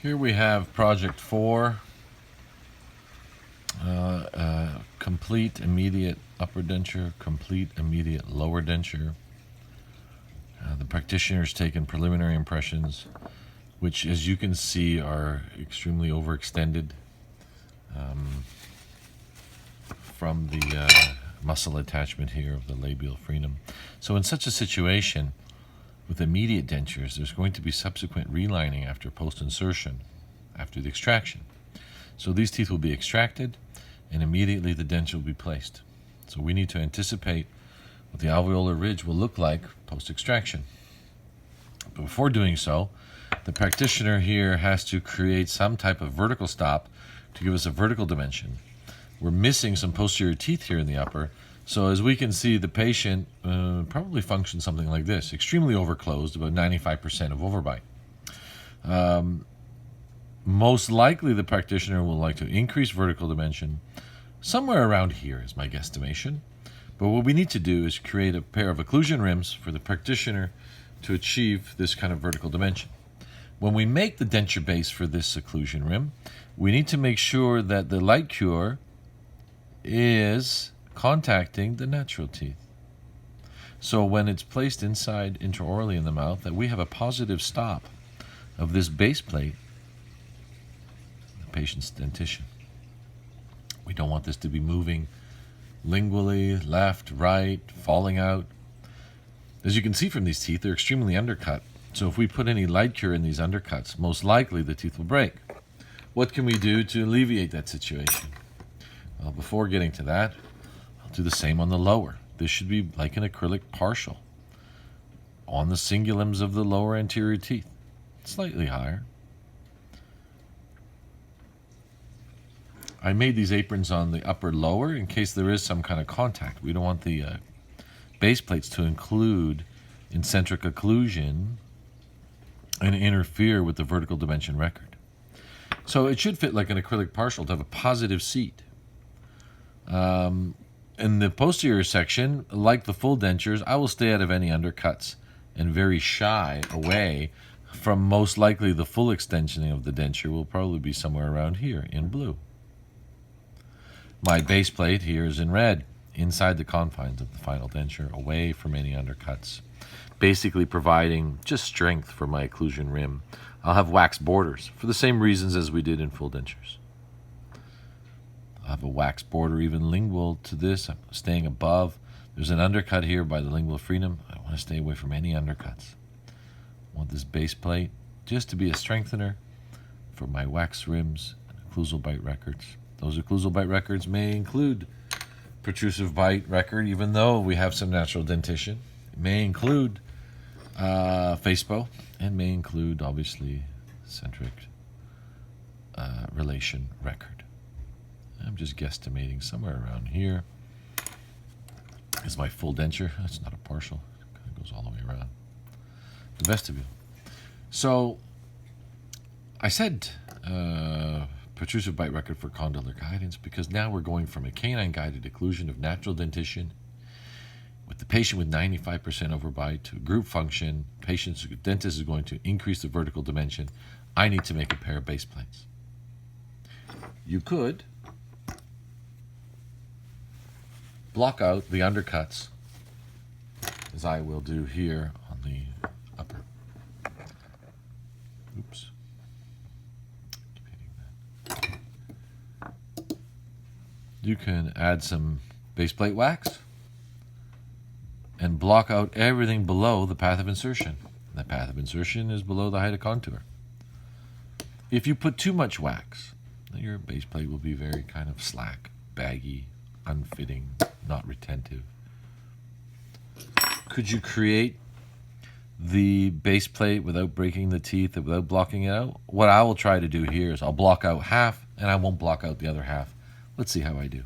Here we have project 4, complete immediate upper denture, complete immediate lower denture. The practitioner's taken preliminary impressions, which, as you can see, are extremely overextended from the muscle attachment here of the labial frenum. So in such a situation, with immediate dentures, there's going to be subsequent relining after post-insertion, after the extraction. So these teeth will be extracted, and immediately the denture will be placed. So we need to anticipate what the alveolar ridge will look like post-extraction. But before doing so, the practitioner here has to create some type of vertical stop to give us a vertical dimension. We're missing some posterior teeth here in the upper, so as we can see, the patient probably functions something like this: extremely overclosed, about 95% of overbite. Most likely the practitioner will like to increase vertical dimension somewhere around here is my guesstimation. But what we need to do is create a pair of occlusion rims for the practitioner to achieve this kind of vertical dimension. When we make the denture base for this occlusion rim, we need to make sure that the light cure is contacting the natural teeth. So when it's placed inside intraorally in the mouth, that we have a positive stop of this base plate, the patient's dentition. We don't want this to be moving lingually, left, right, falling out. As you can see from these teeth, they're extremely undercut. So if we put any light cure in these undercuts, most likely the teeth will break. What can we do to alleviate that situation? Well, before getting to that, I'll do the same on the lower. This should be like an acrylic partial on the cingulums of the lower anterior teeth, slightly higher. I made these aprons on the upper lower in case there is some kind of contact. We don't want the base plates to include eccentric occlusion and interfere with the vertical dimension record. So it should fit like an acrylic partial to have a positive seat. In the posterior section, like the full dentures, I will stay out of any undercuts and very shy away from most likely the full extension of the denture will probably be somewhere around here in blue. My base plate here is in red, inside the confines of the final denture, away from any undercuts, basically providing just strength for my occlusion rim. I'll have wax borders for the same reasons as we did in full dentures. I'll have a wax border even lingual to this. I'm staying above. There's an undercut here by the lingual frenum. I want to stay away from any undercuts. I want this base plate just to be a strengthener for my wax rims and occlusal bite records. Those occlusal bite records may include protrusive bite record, even though we have some natural dentition. It may include FASPO, and may include, obviously, centric relation record. I'm just guesstimating somewhere around here is my full denture. That's not a partial. It kind of goes all the way around the vestibule. So I said protrusive bite record for condylar guidance because now we're going from a canine-guided occlusion of natural dentition with the patient with 95% overbite to a group function. Dentist is going to increase the vertical dimension. I need to make a pair of base plates. You could block out the undercuts, as I will do here on the upper. Oops. You can add some base plate wax and block out everything below the path of insertion. The path of insertion is below the height of contour. If you put too much wax, your base plate will be very kind of slack, baggy, unfitting, not retentive. Could you create the base plate without breaking the teeth, without blocking it out? What I will try to do here is I'll block out half and I won't block out the other half. Let's see how I do.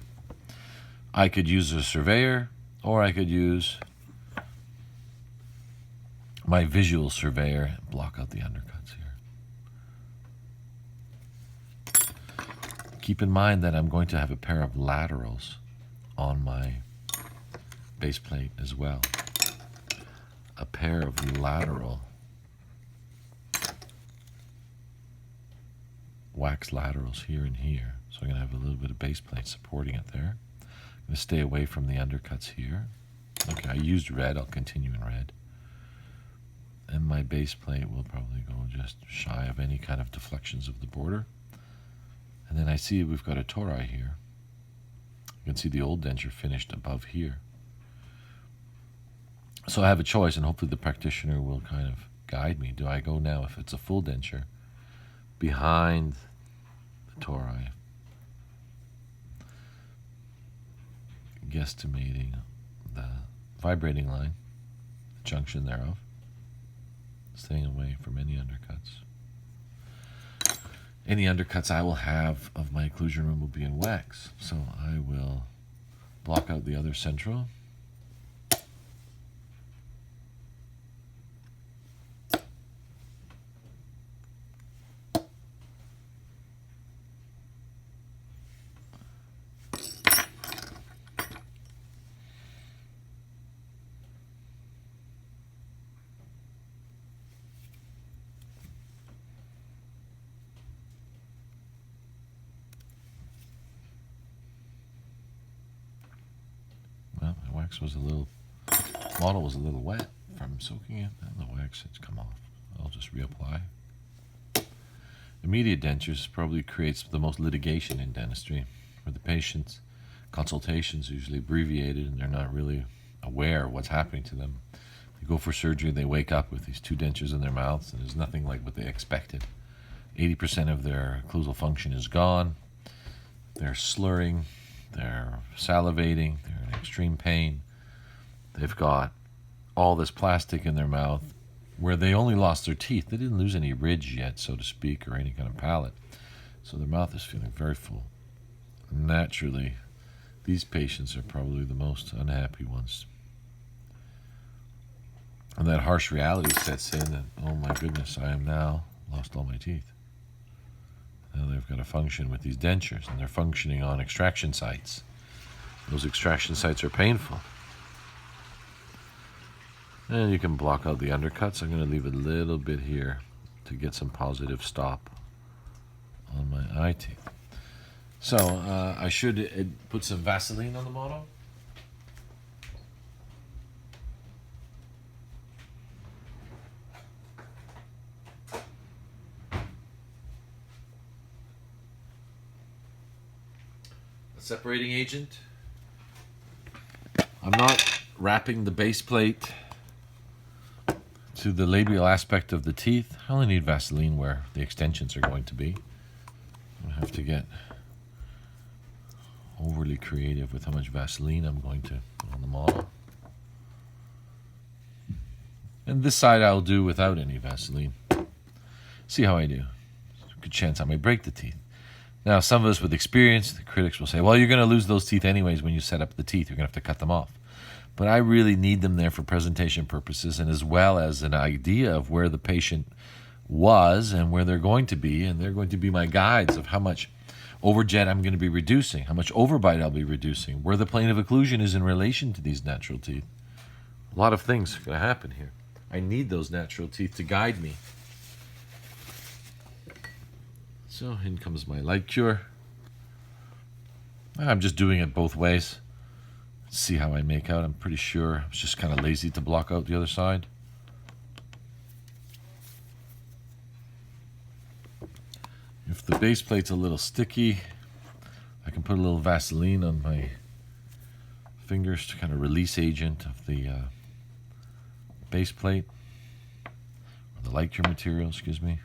I could use a surveyor, or I could use my visual surveyor and block out the undercuts here. Keep in mind that I'm going to have a pair of laterals on my base plate as well. A pair of lateral wax laterals here and here. So I'm going to have a little bit of base plate supporting it there. I'm going to stay away from the undercuts here. Okay, I used red. I'll continue in red. And my base plate will probably go just shy of any kind of deflections of the border. And then I see we've got a tori here. You can see the old denture finished above here. So I have a choice, and hopefully the practitioner will kind of guide me. Do I go now, if it's a full denture, behind the tori, guesstimating the vibrating line, the junction thereof, staying away from any undercuts. Any undercuts I will have of my occlusion room will be in wax. So I will block out the other central. Well, my wax was model was a little wet from soaking it, and the wax has come off. I'll just reapply. Immediate dentures probably creates the most litigation in dentistry, where the patient's consultations are usually abbreviated and they're not really aware of what's happening to them. They go for surgery, they wake up with these two dentures in their mouths, and there's nothing like what they expected. 80% of their occlusal function is gone. They're slurring, they're salivating, they're in extreme pain. They've got all this plastic in their mouth where they only lost their teeth. They didn't lose any ridge yet, so to speak, or any kind of palate. So their mouth is feeling very full. Naturally, these patients are probably the most unhappy ones. And that harsh reality sets in that, oh my goodness, I am now lost all my teeth. Now they've got to function with these dentures, and they're functioning on extraction sites. Those extraction sites are painful. And you can block out the undercuts. I'm going to leave a little bit here to get some positive stop on my eye teeth. So I should put some Vaseline on the model. A separating agent. I'm not wrapping the base plate to the labial aspect of the teeth. I only need Vaseline where the extensions are going to be. I don't have to get overly creative with how much Vaseline I'm going to put on the model. And this side I'll do without any Vaseline. See how I do. Good chance I may break the teeth. Now, some of us with experience, the critics will say, well, you're going to lose those teeth anyways when you set up the teeth. You're going to have to cut them off. But I really need them there for presentation purposes, and as well as an idea of where the patient was and where they're going to be, and they're going to be my guides of how much overjet I'm going to be reducing, how much overbite I'll be reducing, where the plane of occlusion is in relation to these natural teeth. A lot of things are going to happen here. I need those natural teeth to guide me. So in comes my light cure. I'm just doing it both ways. See how I make out. I'm pretty sure I was just kind of lazy to block out the other side. If the base plate's a little sticky, I can put a little Vaseline on my fingers to kind of release agent of the base plate, or the light cure material, excuse me.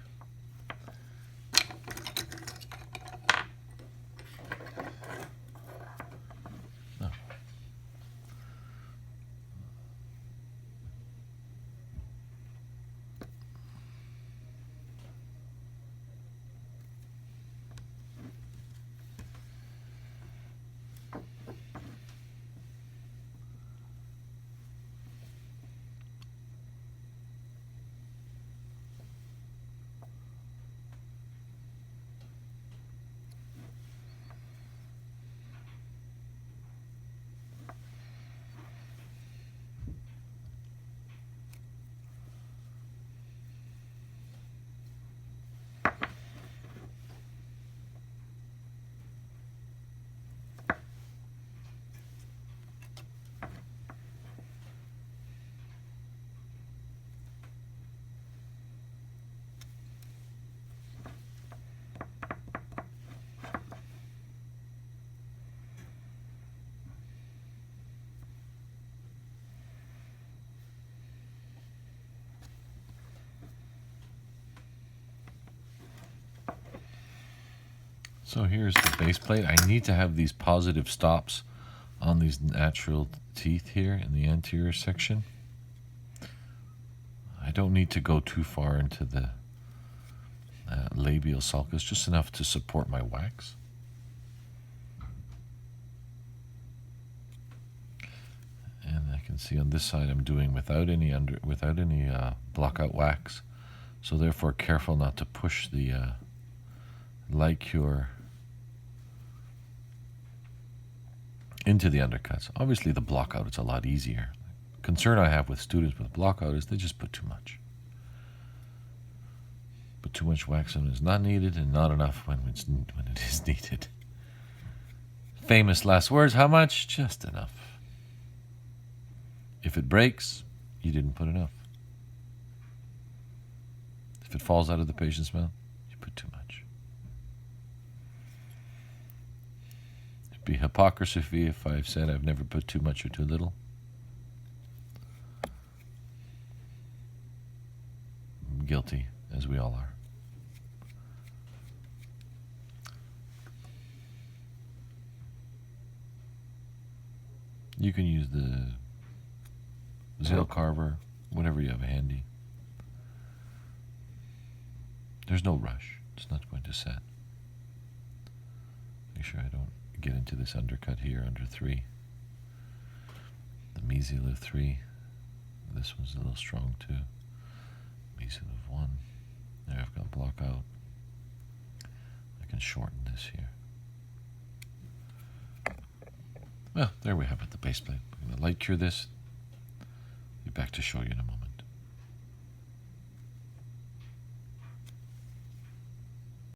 So here's the base plate. I need to have these positive stops on these natural teeth here in the anterior section. I don't need to go too far into the labial sulcus, just enough to support my wax. And I can see on this side I'm doing without any blockout wax, so therefore careful not to push the light cure into the undercuts. Obviously the blockout, it's a lot easier. The concern I have with students with blockout is they just put too much. But too much wax on is not needed, and not enough when it is needed. Famous last words, how much? Just enough. If it breaks, you didn't put enough. If it falls out of the patient's mouth, you put too much. It'd be hypocrisy if I've said I've never put too much or too little. I'm guilty, as we all are. You can use the Zale carver, whatever you have handy. There's no rush. It's not going to set. Make sure I don't get into this undercut here under 3. The mesial of 3. This one's a little strong too. Mesial of 1. There, I've got block out. I can shorten this here. Well, there we have it, the base plate. I'm going to light cure this. Be back to show you in a moment.